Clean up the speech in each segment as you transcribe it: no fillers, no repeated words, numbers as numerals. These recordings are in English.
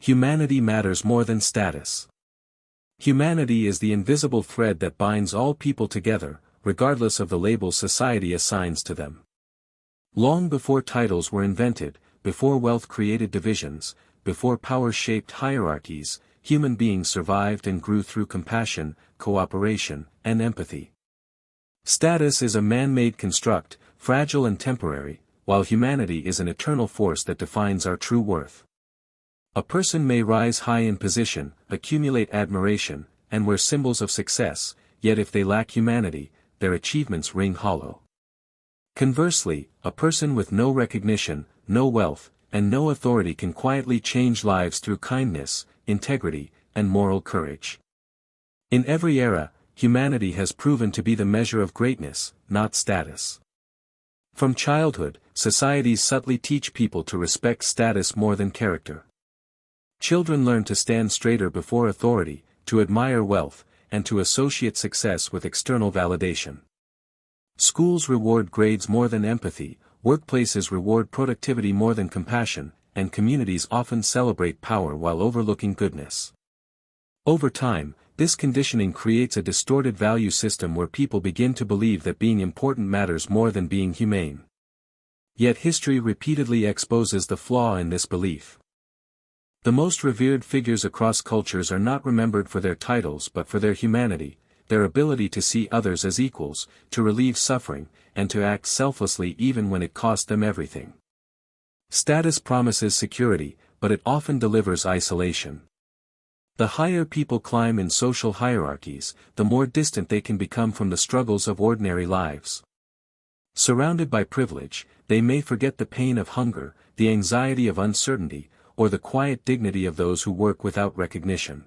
Humanity matters more than status. Humanity is the invisible thread that binds all people together, regardless of the labels society assigns to them. Long before titles were invented, before wealth created divisions, before power shaped hierarchies, human beings survived and grew through compassion, cooperation, and empathy. Status is a man-made construct, fragile and temporary, while humanity is an eternal force that defines our true worth. A person may rise high in position, accumulate admiration, and wear symbols of success, yet if they lack humanity, their achievements ring hollow. Conversely, a person with no recognition, no wealth, and no authority can quietly change lives through kindness, integrity, and moral courage. In every era, humanity has proven to be the measure of greatness, not status. From childhood, societies subtly teach people to respect status more than character. Children learn to stand straighter before authority, to admire wealth, and to associate success with external validation. Schools reward grades more than empathy, workplaces reward productivity more than compassion, and communities often celebrate power while overlooking goodness. Over time, this conditioning creates a distorted value system where people begin to believe that being important matters more than being humane. Yet history repeatedly exposes the flaw in this belief. The most revered figures across cultures are not remembered for their titles but for their humanity, their ability to see others as equals, to relieve suffering, and to act selflessly even when it cost them everything. Status promises security, but it often delivers isolation. The higher people climb in social hierarchies, the more distant they can become from the struggles of ordinary lives. Surrounded by privilege, they may forget the pain of hunger, the anxiety of uncertainty, or the quiet dignity of those who work without recognition.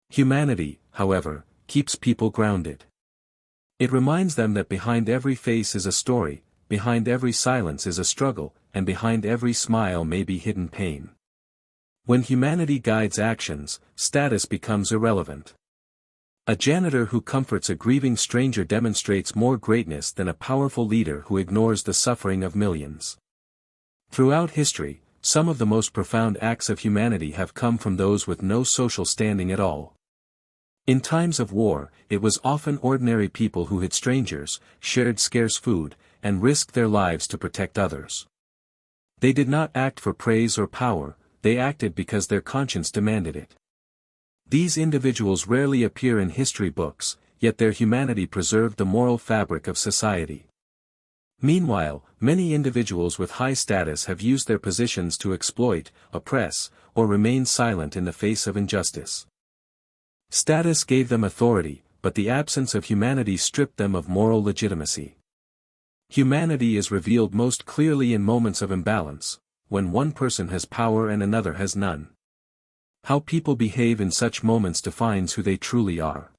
Humanity, however, keeps people grounded. It reminds them that behind every face is a story, behind every silence is a struggle, and behind every smile may be hidden pain. When humanity guides actions, status becomes irrelevant. A janitor who comforts a grieving stranger demonstrates more greatness than a powerful leader who ignores the suffering of millions. Throughout history, some of the most profound acts of humanity have come from those with no social standing at all. In times of war, it was often ordinary people who hid strangers, shared scarce food, and risked their lives to protect others. They did not act for praise or power, they acted because their conscience demanded it. These individuals rarely appear in history books, yet their humanity preserved the moral fabric of society. Meanwhile, many individuals with high status have used their positions to exploit, oppress, or remain silent in the face of injustice. Status gave them authority, but the absence of humanity stripped them of moral legitimacy. Humanity is revealed most clearly in moments of imbalance, when one person has power and another has none. How people behave in such moments defines who they truly are.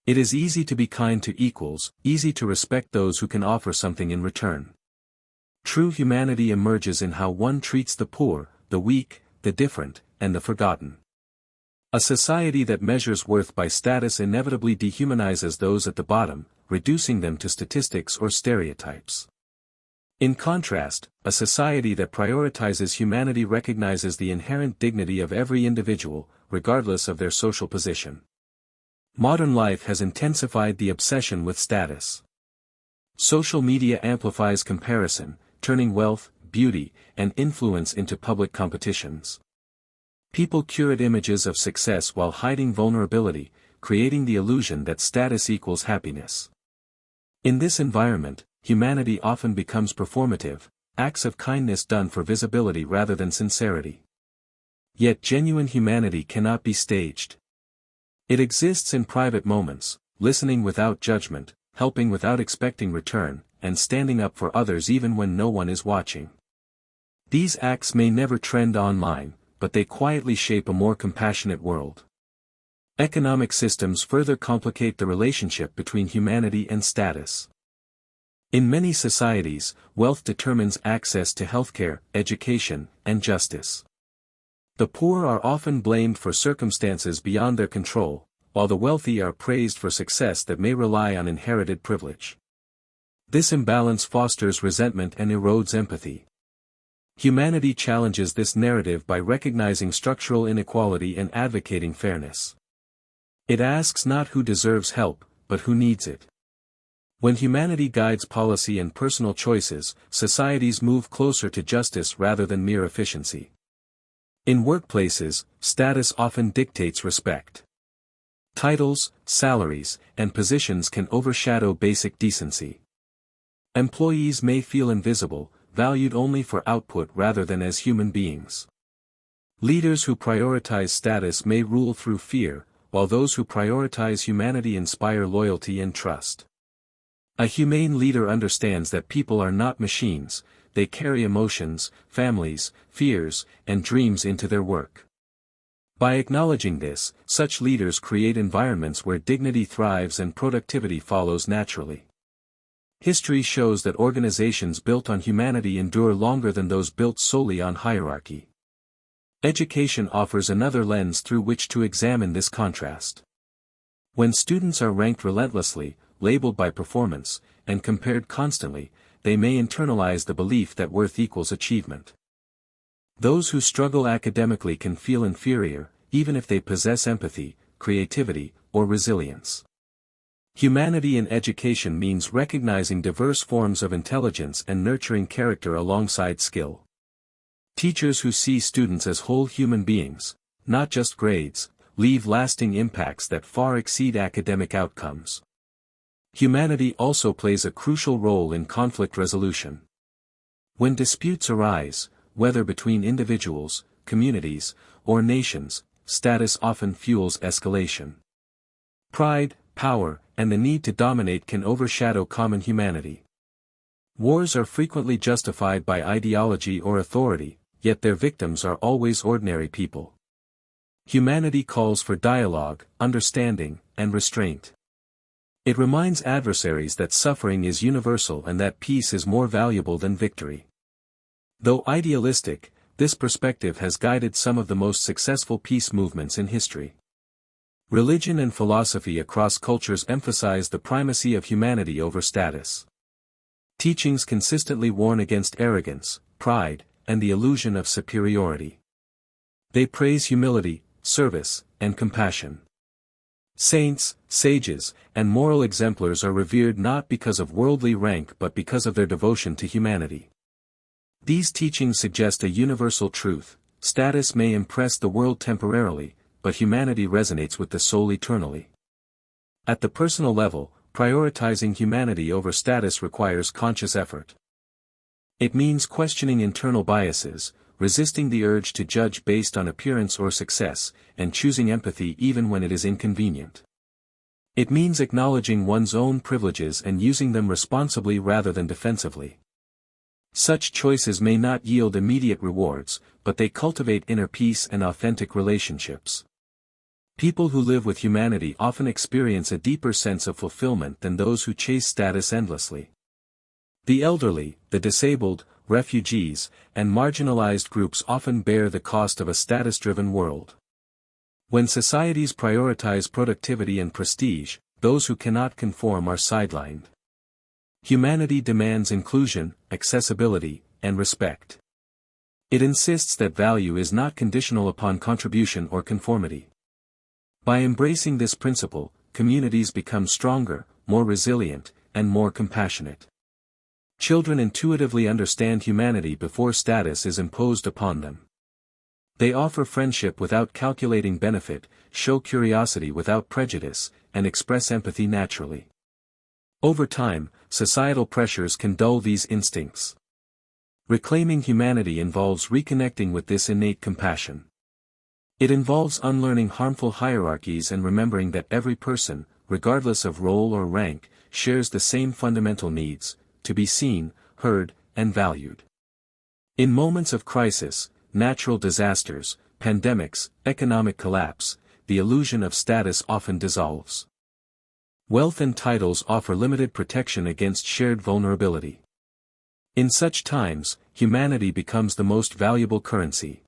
It is easy to be kind to equals, easy to respect those who can offer something in return. True humanity emerges in how one treats the poor, the weak, the different, and the forgotten. A society that measures worth by status inevitably dehumanizes those at the bottom, reducing them to statistics or stereotypes. In contrast, a society that prioritizes humanity recognizes the inherent dignity of every individual, regardless of their social position. Modern life has intensified the obsession with status. Social media amplifies comparison, turning wealth, beauty, and influence into public competitions. People curate images of success while hiding vulnerability, creating the illusion that status equals happiness. In this environment, humanity often becomes performative, acts of kindness done for visibility rather than sincerity. Yet genuine humanity cannot be staged. It exists in private moments, listening without judgment, helping without expecting return, and standing up for others even when no one is watching. These acts may never trend online, but they quietly shape a more compassionate world. Economic systems further complicate the relationship between humanity and status. In many societies, wealth determines access to healthcare, education, and justice. The poor are often blamed for circumstances beyond their control, while the wealthy are praised for success that may rely on inherited privilege. This imbalance fosters resentment and erodes empathy. Humanity challenges this narrative by recognizing structural inequality and advocating fairness. It asks not who deserves help, but who needs it. When humanity guides policy and personal choices, societies move closer to justice rather than mere efficiency. In workplaces, status often dictates respect. Titles, salaries, and positions can overshadow basic decency. Employees may feel invisible, valued only for output rather than as human beings. Leaders who prioritize status may rule through fear, while those who prioritize humanity inspire loyalty and trust. A humane leader understands that people are not machines, they carry emotions, families, fears, and dreams into their work. By acknowledging this, such leaders create environments where dignity thrives and productivity follows naturally. History shows that organizations built on humanity endure longer than those built solely on hierarchy. Education offers another lens through which to examine this contrast. When students are ranked relentlessly, labeled by performance, and compared constantly, they may internalize the belief that worth equals achievement. Those who struggle academically can feel inferior, even if they possess empathy, creativity, or resilience. Humanity in education means recognizing diverse forms of intelligence and nurturing character alongside skill. Teachers who see students as whole human beings, not just grades, leave lasting impacts that far exceed academic outcomes. Humanity also plays a crucial role in conflict resolution. When disputes arise, whether between individuals, communities, or nations, status often fuels escalation. Pride, power, and the need to dominate can overshadow common humanity. Wars are frequently justified by ideology or authority, yet their victims are always ordinary people. Humanity calls for dialogue, understanding, and restraint. It reminds adversaries that suffering is universal and that peace is more valuable than victory. Though idealistic, this perspective has guided some of the most successful peace movements in history. Religion and philosophy across cultures emphasize the primacy of humanity over status. Teachings consistently warn against arrogance, pride, and the illusion of superiority. They praise humility, service, and compassion. Saints, sages, and moral exemplars are revered not because of worldly rank but because of their devotion to humanity. These teachings suggest a universal truth: status may impress the world temporarily, but humanity resonates with the soul eternally. At the personal level, prioritizing humanity over status requires conscious effort. It means questioning internal biases, resisting the urge to judge based on appearance or success, and choosing empathy even when it is inconvenient. It means acknowledging one's own privileges and using them responsibly rather than defensively. Such choices may not yield immediate rewards, but they cultivate inner peace and authentic relationships. People who live with humanity often experience a deeper sense of fulfillment than those who chase status endlessly. The elderly, the disabled, refugees, and marginalized groups often bear the cost of a status-driven world. When societies prioritize productivity and prestige, those who cannot conform are sidelined. Humanity demands inclusion, accessibility, and respect. It insists that value is not conditional upon contribution or conformity. By embracing this principle, communities become stronger, more resilient, and more compassionate. Children intuitively understand humanity before status is imposed upon them. They offer friendship without calculating benefit, show curiosity without prejudice, and express empathy naturally. Over time, societal pressures can dull these instincts. Reclaiming humanity involves reconnecting with this innate compassion. It involves unlearning harmful hierarchies and remembering that every person, regardless of role or rank, shares the same fundamental needs: to be seen, heard, and valued. In moments of crisis, natural disasters, pandemics, economic collapse, the illusion of status often dissolves. Wealth and titles offer limited protection against shared vulnerability. In such times, humanity becomes the most valuable currency.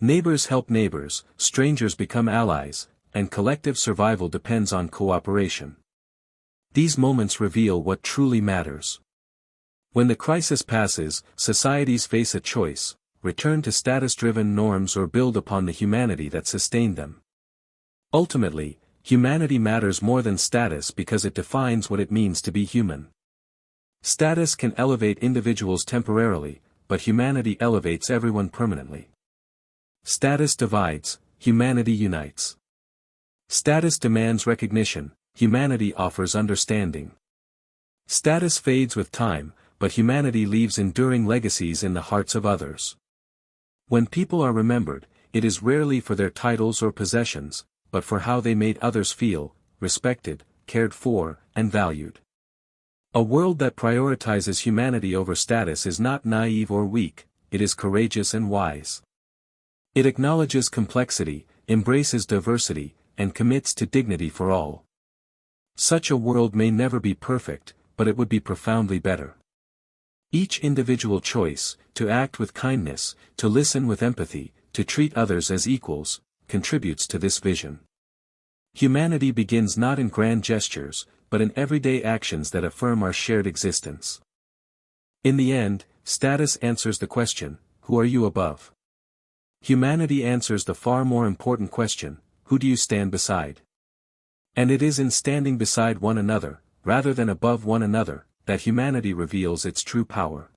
Neighbors help neighbors, strangers become allies, and collective survival depends on cooperation. These moments reveal what truly matters. When the crisis passes, societies face a choice: return to status-driven norms or build upon the humanity that sustained them. Ultimately, humanity matters more than status because it defines what it means to be human. Status can elevate individuals temporarily, but humanity elevates everyone permanently. Status divides, humanity unites. Status demands recognition, humanity offers understanding. Status fades with time, but humanity leaves enduring legacies in the hearts of others. When people are remembered, it is rarely for their titles or possessions, but for how they made others feel, respected, cared for, and valued. A world that prioritizes humanity over status is not naive or weak, it is courageous and wise. It acknowledges complexity, embraces diversity, and commits to dignity for all. Such a world may never be perfect, but it would be profoundly better. Each individual choice, to act with kindness, to listen with empathy, to treat others as equals, contributes to this vision. Humanity begins not in grand gestures, but in everyday actions that affirm our shared existence. In the end, status answers the question, who are you above? Humanity answers the far more important question, who do you stand beside? And it is in standing beside one another, rather than above one another, that humanity reveals its true power.